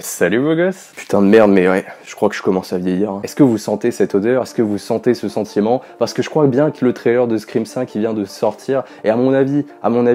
Salut beau gosse. Putain de merde, mais ouais, je crois que je commence à vieillir. Hein. Est-ce que vous sentez cette odeur? Est-ce que vous sentez ce sentiment? Parce que je crois bien que le trailer de Scream 5 il vient de sortir, et à mon avis,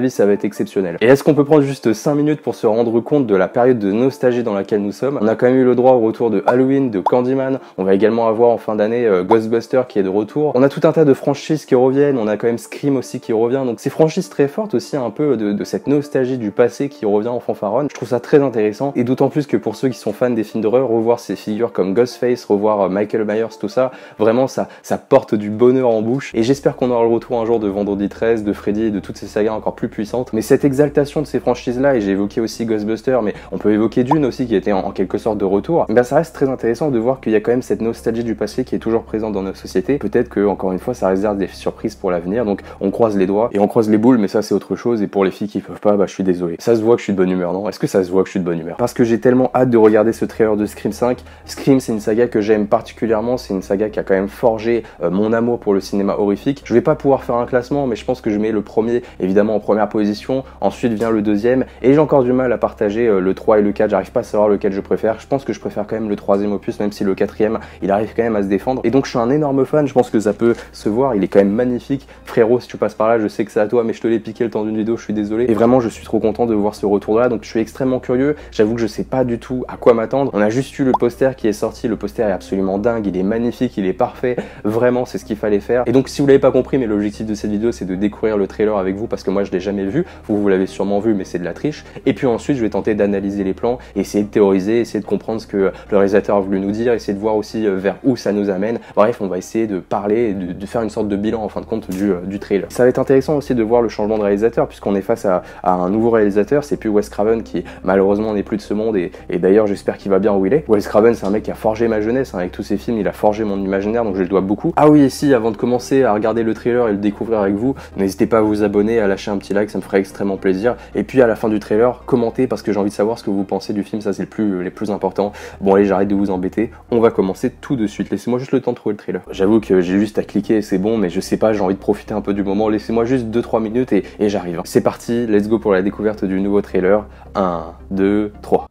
ça va être exceptionnel. Et est-ce qu'on peut prendre juste 5 minutes pour se rendre compte de la période de nostalgie dans laquelle nous sommes? On a quand même eu le droit au retour de Halloween, de Candyman, on va également avoir en fin d'année Ghostbusters qui est de retour. On a tout un tas de franchises qui reviennent, on a quand même Scream aussi qui revient, donc ces franchises très fortes aussi, un peu de cette nostalgie du passé qui revient en fanfaronne. Je trouve ça très intéressant, et d'autant plus que pour ceux qui sont fans des films d'horreur, revoir ces figures comme Ghostface, revoir Michael Myers, tout ça, vraiment ça porte du bonheur en bouche, et j'espère qu'on aura le retour un jour de Vendredi 13, de Freddy et de toutes ces sagas encore plus puissantes. Mais cette exaltation de ces franchises là, et j'ai évoqué aussi Ghostbusters, mais on peut évoquer Dune aussi qui était en quelque sorte de retour, ben ça reste très intéressant de voir qu'il y a quand même cette nostalgie du passé qui est toujours présente dans notre société. Peut-être que encore une fois ça réserve des surprises pour l'avenir, donc on croise les doigts et on croise les boules, mais ça c'est autre chose. Et pour les filles qui peuvent pas, bah je suis désolé. Ça se voit que je suis de bonne humeur, non? Est-ce que ça se voit que je suis de bonne humeur? Parce que j'ai tellement hâte de regarder ce trailer de Scream 5. Scream, c'est une saga que j'aime particulièrement, c'est une saga qui a quand même forgé mon amour pour le cinéma horrifique. Je vais pas pouvoir faire un classement, mais je pense que je mets le premier évidemment en première position, ensuite vient le deuxième, et j'ai encore du mal à partager le 3 et le 4, j'arrive pas à savoir lequel je préfère. Je pense que je préfère quand même le troisième opus, même si le quatrième il arrive quand même à se défendre, et donc je suis un énorme fan, je pense que ça peut se voir, il est quand même magnifique. Frérot, si tu passes par là, je sais que c'est à toi, mais je te l'ai piqué le temps d'une vidéo, je suis désolé, et vraiment je suis trop content de voir ce retour là, donc je suis extrêmement curieux. J'avoue que je sais pas du tout à quoi m'attendre. On a juste eu le poster qui est sorti, le poster est absolument dingue, il est magnifique, il est parfait, vraiment c'est ce qu'il fallait faire. Et donc si vous l'avez pas compris, mais l'objectif de cette vidéo c'est de découvrir le trailer avec vous, parce que moi je l'ai jamais vu, vous l'avez sûrement vu, mais c'est de la triche. Et puis ensuite je vais tenter d'analyser les plans, essayer de théoriser, essayer de comprendre ce que le réalisateur a voulu nous dire, essayer de voir aussi vers où ça nous amène. Bref, on va essayer de parler, de faire une sorte de bilan en fin de compte du trailer. Ça va être intéressant aussi de voir le changement de réalisateur, puisqu'on est face à un nouveau réalisateur, c'est plus Wes Craven qui malheureusement n'est plus de ce monde, et d'ailleurs j'espère qu'il va bien où il est. Wes Craven c'est un mec qui a forgé ma jeunesse, hein, avec tous ses films il a forgé mon imaginaire, donc je lui dois beaucoup. Ah oui, et si, avant de commencer à regarder le trailer et le découvrir avec vous, n'hésitez pas à vous abonner, à lâcher un petit like, ça me ferait extrêmement plaisir. Et puis à la fin du trailer, commentez, parce que j'ai envie de savoir ce que vous pensez du film, ça c'est les plus importants. Bon allez, j'arrête de vous embêter, on va commencer tout de suite. Laissez-moi juste le temps de trouver le trailer. J'avoue que j'ai juste à cliquer et c'est bon, mais je sais pas, j'ai envie de profiter un peu du moment. Laissez-moi juste 2-3 minutes et j'arrive. C'est parti, let's go pour la découverte du nouveau trailer. 1, 2, 3.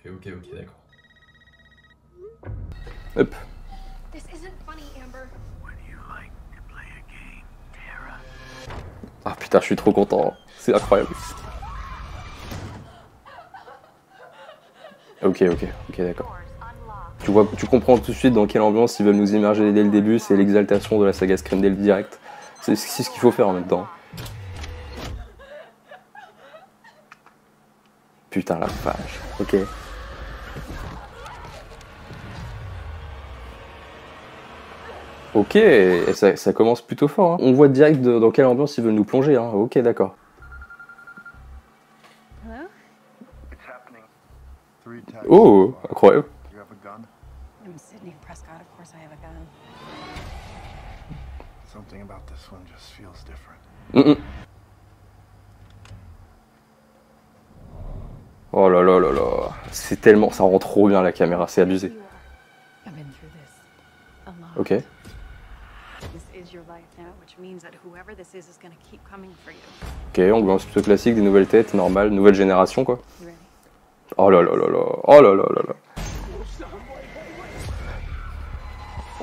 Ok, d'accord. Hop. Ah putain, je suis trop content, c'est incroyable. Ok, d'accord. Tu comprends tout de suite dans quelle ambiance ils veulent nous immerger dès le début, c'est l'exaltation de la saga Scream dès le direct. C'est ce qu'il faut faire en même temps. Putain la vache, ok. Ok, et ça commence plutôt fort. Hein. On voit direct dans quelle ambiance ils veulent nous plonger. Hein. Ok, d'accord. Oh, incroyable. Oh là là là là, c'est tellement, ça rend trop bien la caméra, c'est abusé. Ok. Ok, ambiance plutôt classique, des nouvelles têtes, normal, nouvelle génération quoi. Oh là là là là, oh là là là là.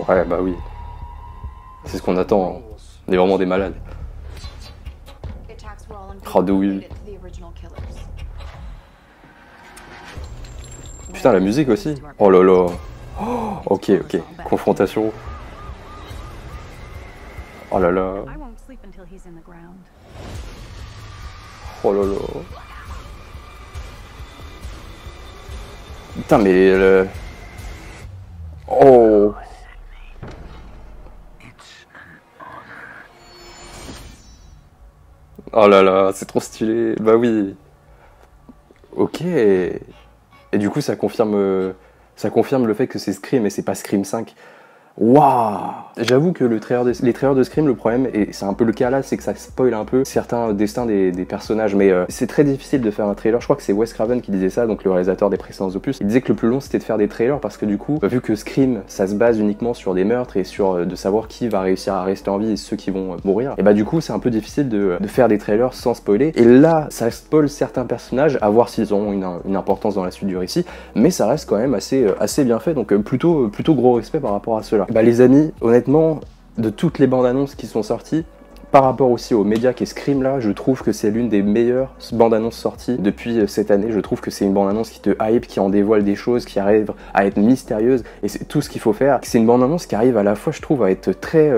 Ouais bah oui. C'est ce qu'on attend, hein. On est vraiment des malades. Oh de oui. Putain la musique aussi. Oh là là. Oh, ok, confrontation. Oh là là. Oh là là. Putain mais oh. Oh là là, c'est trop stylé. Bah oui. Ok. Et du coup ça confirme le fait que c'est Scream et c'est pas Scream 5. Waouh! J'avoue que les trailers de Scream, le problème, et c'est un peu le cas là, c'est que ça spoil un peu certains destins des personnages, mais c'est très difficile de faire un trailer. Je crois que c'est Wes Craven qui disait ça, donc le réalisateur des précédents opus. Il disait que le plus long c'était de faire des trailers parce que du coup, vu que Scream, ça se base uniquement sur des meurtres et sur de savoir qui va réussir à rester en vie et ceux qui vont mourir, et bah du coup c'est un peu difficile de faire des trailers sans spoiler. Et là, ça spoil certains personnages, à voir s'ils auront une importance dans la suite du récit, mais ça reste quand même assez bien fait, donc plutôt gros respect par rapport à cela. Bah les amis, honnêtement, de toutes les bandes annonces qui sont sorties, par rapport aussi aux médias qui est Scream là, je trouve que c'est l'une des meilleures bandes annonces sorties depuis cette année. Je trouve que c'est une bande annonce qui te hype, qui en dévoile des choses, qui arrive à être mystérieuse, et c'est tout ce qu'il faut faire. C'est une bande annonce qui arrive à la fois, je trouve, à être très,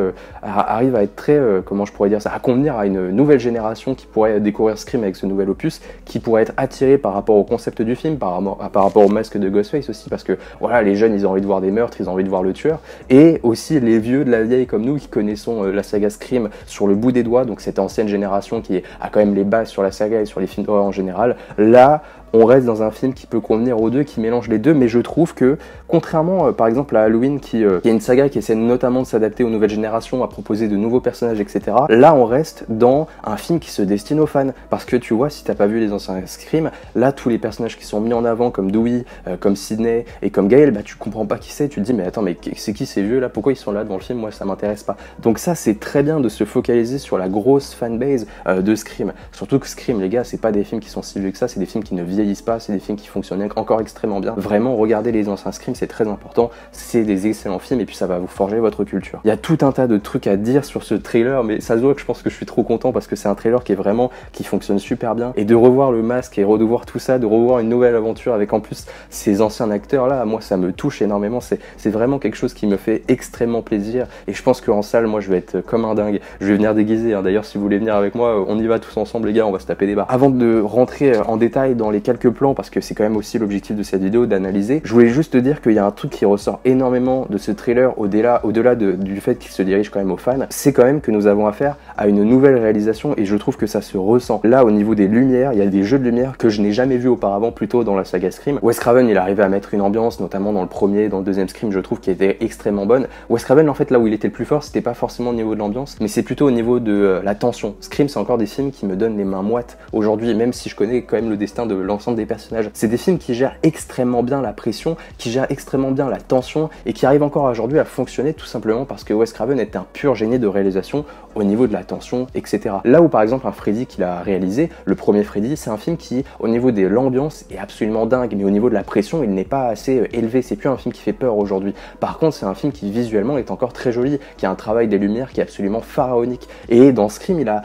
comment je pourrais dire ça, à convenir à une nouvelle génération qui pourrait découvrir Scream avec ce nouvel opus, qui pourrait être attirée par rapport au concept du film, par rapport au masque de Ghostface aussi, parce que voilà, les jeunes ils ont envie de voir des meurtres, ils ont envie de voir le tueur, et aussi les vieux de la vieille comme nous qui connaissons la saga Scream sur le bout des doigts, donc cette ancienne génération qui a quand même les bases sur la saga et sur les films d'horreur en général. Là, on reste dans un film qui peut convenir aux deux, qui mélange les deux, mais je trouve que, contrairement par exemple à Halloween, qui est une saga qui essaie notamment de s'adapter aux nouvelles générations, à proposer de nouveaux personnages, etc., là on reste dans un film qui se destine aux fans, parce que tu vois, si t'as pas vu les anciens Scream, là tous les personnages qui sont mis en avant, comme Dewey, comme Sidney et comme Gail, bah tu comprends pas qui c'est, tu te dis mais attends, mais c'est qui ces vieux là, pourquoi ils sont là devant le film, moi ça m'intéresse pas. Donc ça c'est très bien de se focaliser sur la grosse fanbase de Scream, surtout que Scream les gars, c'est pas des films qui sont si vieux que ça, c'est des films qui ne vieillissent pas, c'est des films qui fonctionnent encore extrêmement bien. Vraiment, regardez les anciens Scream, c'est très important, c'est des excellents films et puis ça va vous forger votre culture. Il y a tout un tas de trucs à dire sur ce trailer, mais ça se voit que je pense que je suis trop content parce que c'est un trailer qui fonctionne super bien, et de revoir le masque et de voir tout ça, de revoir une nouvelle aventure avec en plus ces anciens acteurs là, moi ça me touche énormément, c'est vraiment quelque chose qui me fait extrêmement plaisir, et je pense qu'en salle, moi je vais être comme un dingue, je vais venir déguisé, hein. D'ailleurs si vous voulez venir avec moi, on y va tous ensemble les gars, on va se taper des barres. Avant de rentrer en détail dans les quelques plans, parce que c'est quand même aussi l'objectif de cette vidéo, d'analyser, je voulais juste te dire qu'il y a un truc qui ressort énormément de ce trailer, au-delà du fait qu'il se dirige quand même aux fans, c'est quand même que nous avons affaire à une nouvelle réalisation, et je trouve que ça se ressent. Là, au niveau des lumières, il y a des jeux de lumière que je n'ai jamais vu auparavant, plutôt dans la saga Scream. Wes Craven, il arrivait à mettre une ambiance, notamment dans le premier, dans le deuxième Scream, je trouve, qui était extrêmement bonne. Wes Craven, en fait, là où il était le plus fort, c'était pas forcément au niveau de l'ambiance, mais c'est plutôt au niveau de la tension. Scream, c'est encore des films qui me donnent les mains moites aujourd'hui, même si je connais quand même le destin de l'ensemble des personnages. C'est des films qui gèrent extrêmement bien la pression, qui gèrent extrêmement bien la tension, et qui arrivent encore aujourd'hui à fonctionner tout simplement parce que Wes Craven est un pur génie de réalisation au niveau de la tension, etc. Là où par exemple un Freddy qu'il a réalisé, le premier Freddy, c'est un film qui, au niveau de l'ambiance, est absolument dingue, mais au niveau de la pression, il n'est pas assez élevé. C'est plus un film qui fait peur aujourd'hui. Par contre, c'est un film qui visuellement est encore très joli, qui a un travail des lumières qui est absolument pharaonique. Et dans Scream, il a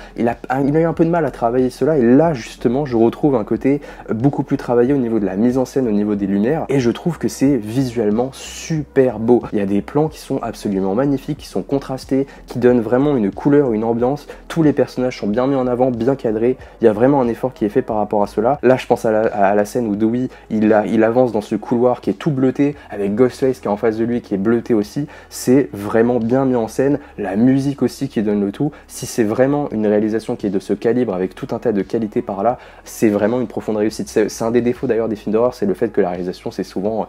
eu un peu de mal à travailler cela, et là justement, je retrouve un côté beaucoup plus travaillé au niveau de la mise en scène, au niveau des lumières, et je trouve que c'est visuellement super beau. Il y a des plans qui sont absolument magnifiques, qui sont contrastés, qui donnent vraiment une couleur, une ambiance. Tous les personnages sont bien mis en avant, bien cadrés. Il y a vraiment un effort qui est fait par rapport à cela. Là, je pense à la scène où Dewey, il avance dans ce couloir qui est tout bleuté, avec Ghostface qui est en face de lui, qui est bleuté aussi. C'est vraiment bien mis en scène. La musique aussi qui donne le tout. Si c'est vraiment une réalisation qui est de ce calibre, avec tout un tas de qualités par là, c'est vraiment une profonde réussite. C'est un des défauts d'ailleurs des films d'horreur, c'est le fait que la réalisation c'est souvent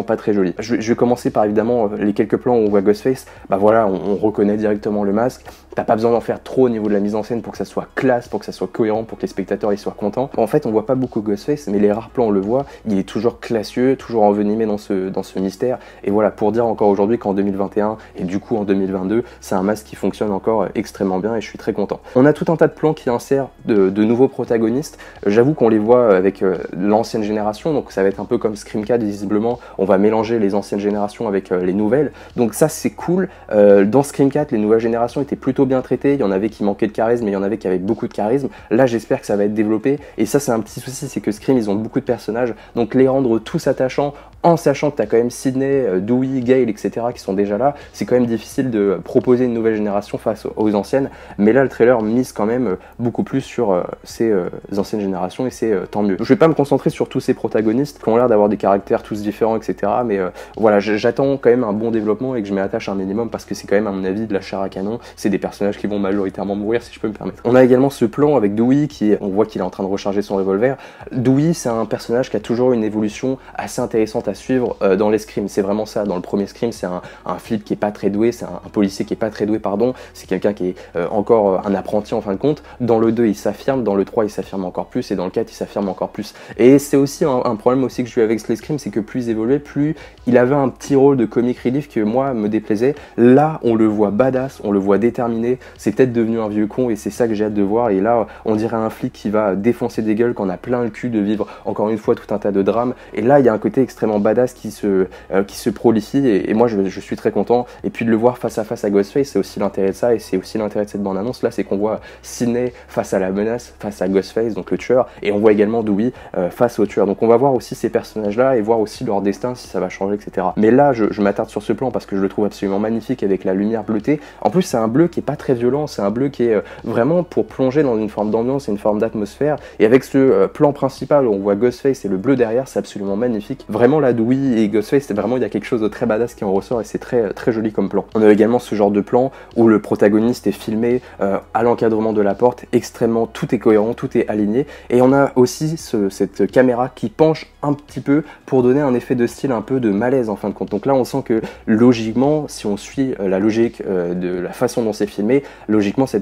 pas très joli. Je vais commencer par évidemment les quelques plans où on voit Ghostface. Bah voilà, on reconnaît directement le masque. T'as pas besoin d'en faire trop au niveau de la mise en scène pour que ça soit classe, pour que ça soit cohérent, pour que les spectateurs ils soient contents. En fait, on voit pas beaucoup Ghostface, mais les rares plans on le voit, il est toujours classieux, toujours envenimé dans ce mystère. Et voilà, pour dire encore aujourd'hui qu'en 2021 et du coup en 2022, c'est un masque qui fonctionne encore extrêmement bien, et je suis très content. On a tout un tas de plans qui insèrent de nouveaux protagonistes. J'avoue qu'on les voit avec l'ancienne génération, donc ça va être un peu comme Scream 4, visiblement, on va mélanger les anciennes générations avec les nouvelles. Donc ça c'est cool. Dans Scream 4, les nouvelles générations étaient plutôt bien traité, il y en avait qui manquaient de charisme, mais il y en avait qui avaient beaucoup de charisme. Là j'espère que ça va être développé, et ça c'est un petit souci, c'est que Scream ils ont beaucoup de personnages, donc les rendre tous attachants en sachant que tu as quand même Sidney, Dewey, Gail, etc. qui sont déjà là, c'est quand même difficile de proposer une nouvelle génération face aux anciennes, mais là le trailer mise quand même beaucoup plus sur ces anciennes générations, et c'est tant mieux. Je vais pas me concentrer sur tous ces protagonistes qui ont l'air d'avoir des caractères tous différents, etc. Mais voilà, j'attends quand même un bon développement et que je m'y attache un minimum, parce que c'est quand même à mon avis de la chair à canon, c'est des personnages qui vont majoritairement mourir, si je peux me permettre. On a également ce plan avec Dewey, on voit qu'il est en train de recharger son revolver. Dewey, c'est un personnage qui a toujours une évolution assez intéressante à à suivre dans les Scream. C'est vraiment ça. Dans le premier Scream, c'est un flic qui est pas très doué, c'est un policier qui est pas très doué, pardon. C'est quelqu'un qui est encore un apprenti en fin de compte. Dans le 2, il s'affirme, dans le 3, il s'affirme encore plus, et dans le 4, il s'affirme encore plus. Et c'est aussi un problème aussi que j'ai eu avec les Scream, c'est que plus il évoluait, plus il avait un petit rôle de comic relief que moi me déplaisait. Là, on le voit badass, on le voit déterminé. C'est peut-être devenu un vieux con et c'est ça que j'ai hâte de voir. Et là, on dirait un flic qui va défoncer des gueules, qu'on a plein le cul de vivre encore une fois tout un tas de drames. Et là, il y a un côté extrêmement badass qui se prolifie et moi, je suis très content. Et puis de le voir face à face à Ghostface, c'est aussi l'intérêt de ça et c'est aussi l'intérêt de cette bande-annonce. Là, c'est qu'on voit Sidney face à la menace, face à Ghostface, donc le tueur, et on voit également Dewey face au tueur. Donc on va voir aussi ces personnages-là et voir aussi leur destin, si ça va changer, etc. Mais là, je m'attarde sur ce plan parce que je le trouve absolument magnifique avec la lumière bleutée. En plus, c'est un bleu qui est pas très violent, c'est un bleu qui est vraiment pour plonger dans une forme d'ambiance et une forme d'atmosphère. Et avec ce plan principal où on voit Ghostface et le bleu derrière, c'est absolument magnifique. Vraiment, là, Dewey et Ghostface, c'est vraiment, il y a quelque chose de très badass qui en ressort et c'est très, très joli comme plan. On a également ce genre de plan où le protagoniste est filmé à l'encadrement de la porte, extrêmement, tout est cohérent, tout est aligné. Et on a aussi cette caméra qui penche un petit peu pour donner un effet de style un peu de malaise en fin de compte. Donc là, on sent que logiquement, si on suit la logique de la façon dont c'est filmé, logiquement, ce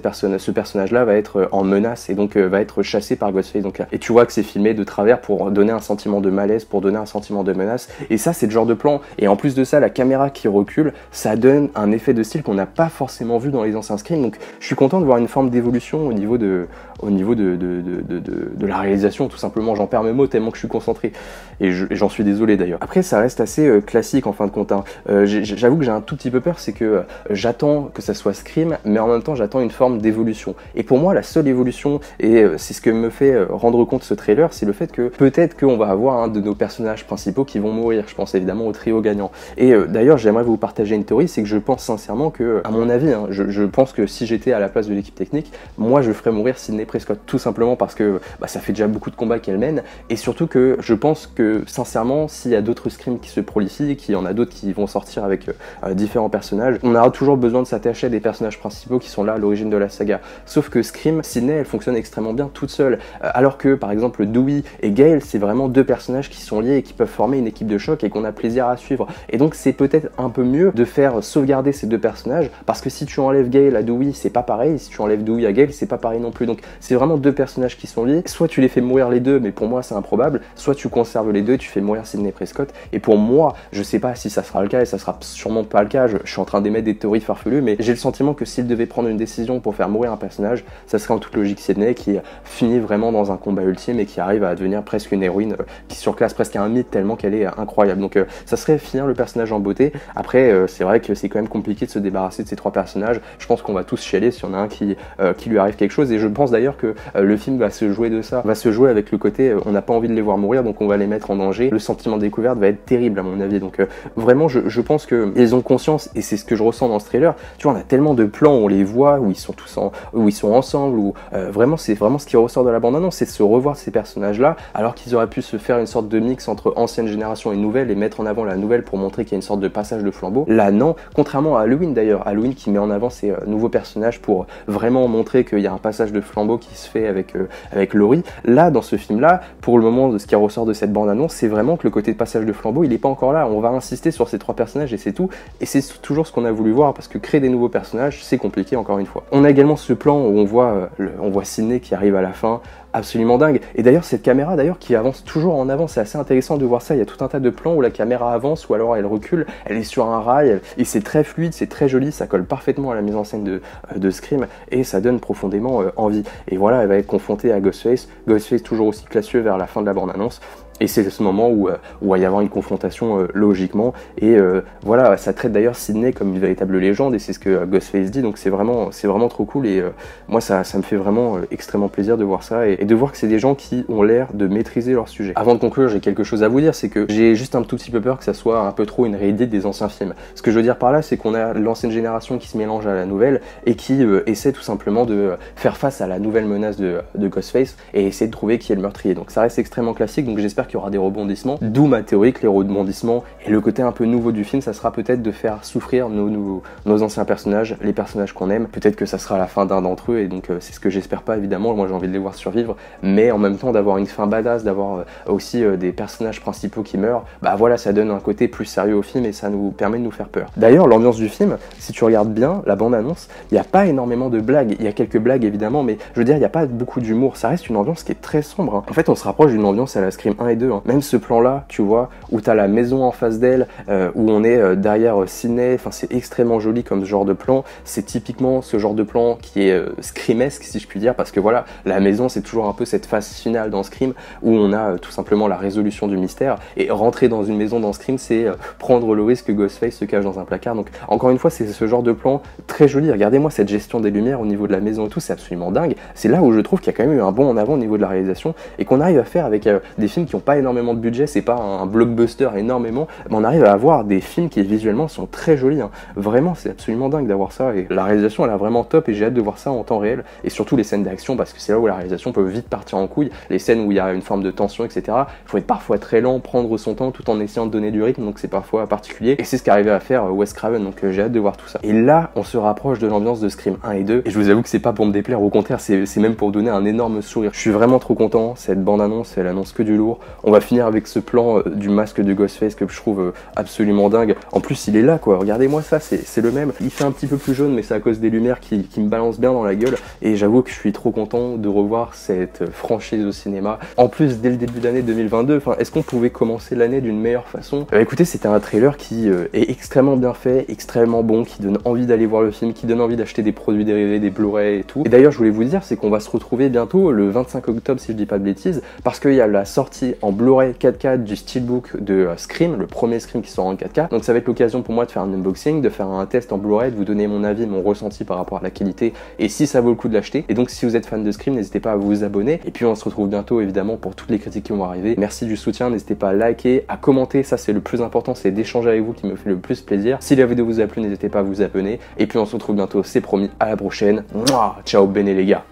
personnage-là va être en menace et donc va être chassé par Ghostface. Donc, et tu vois que c'est filmé de travers pour donner un sentiment de malaise, pour donner un sentiment de menace. Et ça, c'est le genre de plan. Et en plus de ça, la caméra qui recule, ça donne un effet de style qu'on n'a pas forcément vu dans les anciens Scream. Donc, je suis content de voir une forme d'évolution au niveau de la réalisation, tout simplement. J'en perds mes mots tellement que je suis concentré. Et j'en suis désolé d'ailleurs. Après, ça reste assez classique en fin de compte. Hein. J'avoue que j'ai un tout petit peu peur, c'est que j'attends que ça soit Scream, mais en même temps, j'attends une forme d'évolution. Et pour moi, la seule évolution, et c'est ce que me fait rendre compte ce trailer, c'est le fait que peut-être qu'on va avoir un de nos personnages principaux qui vont mourir. Je pense évidemment au trio gagnant. Et d'ailleurs, j'aimerais vous partager une théorie, c'est que je pense sincèrement que, à mon avis, hein, je pense que si j'étais à la place de l'équipe technique, moi, je ferais mourir Sidney Prescott, tout simplement parce que ça fait déjà beaucoup de combats qu'elle mène, et surtout que je pense que, sincèrement, s'il y a d'autres Scream qui se prolifient, qu'il y en a d'autres qui vont sortir avec différents personnages, on aura toujours besoin de s'attacher à des personnages principaux qui sont là à l'origine de la saga. Sauf que Scream, Sidney, elle fonctionne extrêmement bien toute seule, alors que, par exemple, Dewey et Gale, c'est vraiment deux personnages qui sont liés et qui peuvent former une équipe de choc et qu'on a plaisir à suivre. Et donc, c'est peut-être un peu mieux de faire sauvegarder ces deux personnages, parce que si tu enlèves Gale à Dewey, c'est pas pareil, si tu enlèves Dewey à Gale, c'est pas pareil non plus. Donc, c'est vraiment deux personnages qui sont liés. Soit tu les fais mourir les deux, mais pour moi, c'est improbable, soit tu conserves les deux et tu fais mourir Sidney Prescott. Et pour moi, je sais pas si ça sera le cas, et ça sera sûrement pas le cas, je suis en train d'émettre des théories farfelues, mais j'ai le sentiment que s'il devait prendre une décision pour faire mourir un personnage, ça serait en toute logique Sidney, qui finit vraiment dans un combat ultime et qui arrive à devenir presque une héroïne, qui surclasse presque un mythe tellement qu'elle est incroyable. Donc ça serait finir le personnage en beauté. Après, c'est vrai que c'est quand même compliqué de se débarrasser de ces trois personnages. Je pense qu'on va tous chialer si on a un qui lui arrive quelque chose, et je pense d'ailleurs que le film va se jouer de ça, va se jouer avec le côté on n'a pas envie de les voir mourir, donc on va les mettre en danger. Le sentiment de découverte va être terrible à mon avis. Donc vraiment, je pense qu'ils ont conscience, et c'est ce que je ressens dans ce trailer. Tu vois, on a tellement de plans où on les voit, où ils sont tous où ils sont ensemble, où vraiment c'est vraiment ce qui ressort de la bande-annonce, c'est de se revoir ces personnages-là, alors qu'ils auraient pu se faire une sorte de mix entre ancienne génération et nouvelle et mettre en avant la nouvelle pour montrer qu'il y a une sorte de passage de flambeau. Là non, contrairement à Halloween d'ailleurs, Halloween qui met en avant ses nouveaux personnages pour vraiment montrer qu'il y a un passage de flambeau qui se fait avec Laurie. Là, dans ce film-là, pour le moment, de ce qui ressort de cette bande-annonce, c'est vraiment que le côté de passage de flambeau, il est pas encore là. On va insister sur ces trois personnages et c'est tout. Et c'est toujours ce qu'on a voulu voir, parce que créer des nouveaux personnages, c'est compliqué encore une fois. On a également ce plan où on voit Sidney qui arrive à la fin, absolument dingue. Et d'ailleurs, cette caméra qui avance toujours en avant, c'est assez intéressant de voir ça. Il y a tout un tas de plans où la caméra avance ou alors elle recule, elle est sur un rail, et c'est très fluide, c'est très joli, ça colle parfaitement à la mise en scène de Scream, et ça donne profondément envie. Et voilà, elle va être confrontée à Ghostface toujours aussi classieux vers la fin de la bande-annonce. Et c'est ce moment où il va y avoir une confrontation logiquement. Et voilà, ça traite d'ailleurs Sidney comme une véritable légende, et c'est ce que Ghostface dit. Donc c'est vraiment trop cool. Et moi, ça me fait vraiment extrêmement plaisir de voir ça et de voir que c'est des gens qui ont l'air de maîtriser leur sujet. Avant de conclure, j'ai quelque chose à vous dire, c'est que j'ai juste un tout petit peu peur que ça soit un peu trop une réédite des anciens films. Ce que je veux dire par là, c'est qu'on a l'ancienne génération qui se mélange à la nouvelle et qui essaie tout simplement de faire face à la nouvelle menace de Ghostface et essaie de trouver qui est le meurtrier. Donc ça reste extrêmement classique. Donc j'espère qu'il y aura des rebondissements, d'où ma théorie que les rebondissements et le côté un peu nouveau du film, ça sera peut-être de faire souffrir nos anciens personnages, les personnages qu'on aime. Peut-être que ça sera la fin d'un d'entre eux, et donc c'est ce que j'espère pas évidemment, moi j'ai envie de les voir survivre, mais en même temps d'avoir une fin badass, d'avoir aussi des personnages principaux qui meurent, bah voilà, ça donne un côté plus sérieux au film et ça nous permet de nous faire peur. D'ailleurs, l'ambiance du film, si tu regardes bien la bande-annonce, il n'y a pas énormément de blagues, il y a quelques blagues évidemment, mais je veux dire, il n'y a pas beaucoup d'humour, ça reste une ambiance qui est très sombre, hein. En fait, on se rapproche d'une ambiance à la Scream 1 et 2, hein. Même ce plan-là, tu vois, où t'as la maison en face d'elle, où on est derrière Sydney, enfin c'est extrêmement joli comme ce genre de plan, c'est typiquement ce genre de plan qui est Screamesque si je puis dire, parce que voilà, la maison c'est toujours un peu cette phase finale dans Scream, où on a tout simplement la résolution du mystère, et rentrer dans une maison dans Scream, c'est prendre le risque que Ghostface se cache dans un placard. Donc encore une fois, c'est ce genre de plan très joli. Regardez-moi cette gestion des lumières au niveau de la maison et tout, c'est absolument dingue. C'est là où je trouve qu'il y a quand même eu un bond en avant au niveau de la réalisation, et qu'on arrive à faire avec des films qui n'ont pas énormément de budget, c'est pas un blockbuster énormément, mais on arrive à avoir des films qui visuellement sont très jolis, hein. Vraiment, c'est absolument dingue d'avoir ça, et la réalisation elle est vraiment top, et j'ai hâte de voir ça en temps réel, et surtout les scènes d'action, parce que c'est là où la réalisation peut vite partir en couille, les scènes où il y a une forme de tension, etc. Il faut être parfois très lent, prendre son temps tout en essayant de donner du rythme, donc c'est parfois particulier, et c'est ce qu'arrivait à faire Wes Craven, donc j'ai hâte de voir tout ça. Et là, on se rapproche de l'ambiance de Scream 1 et 2, et je vous avoue que c'est pas pour me déplaire, au contraire, c'est même pour donner un énorme sourire. Je suis vraiment trop content, cette bande-annonce, elle annonce que du lourd. On va finir avec ce plan du masque de Ghostface que je trouve absolument dingue. En plus, il est là, quoi. Regardez-moi ça, c'est le même. Il fait un petit peu plus jaune, mais c'est à cause des lumières qui me balancent bien dans la gueule. Et j'avoue que je suis trop content de revoir cette franchise au cinéma. En plus, dès le début d'année 2022, enfin, est-ce qu'on pouvait commencer l'année d'une meilleure façon? Écoutez, c'était un trailer qui est extrêmement bien fait, extrêmement bon, qui donne envie d'aller voir le film, qui donne envie d'acheter des produits dérivés, des Blu-ray et tout. Et d'ailleurs, je voulais vous dire, c'est qu'on va se retrouver bientôt le 25 octobre, si je dis pas de bêtises, parce qu'il y a la sortie en Blu-ray 4K du Steelbook de Scream, le premier Scream qui sort en 4K. Donc ça va être l'occasion pour moi de faire un unboxing, de faire un test en Blu-ray, de vous donner mon avis, mon ressenti par rapport à la qualité et si ça vaut le coup de l'acheter. Et donc si vous êtes fan de Scream, n'hésitez pas à vous abonner. Et puis on se retrouve bientôt évidemment pour toutes les critiques qui vont arriver. Merci du soutien, n'hésitez pas à liker, à commenter, ça c'est le plus important, c'est d'échanger avec vous qui me fait le plus plaisir. Si la vidéo vous a plu, n'hésitez pas à vous abonner. Et puis on se retrouve bientôt, c'est promis, à la prochaine. Mouah, ciao, bene les gars.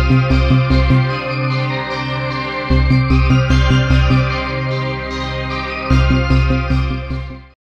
Thank you.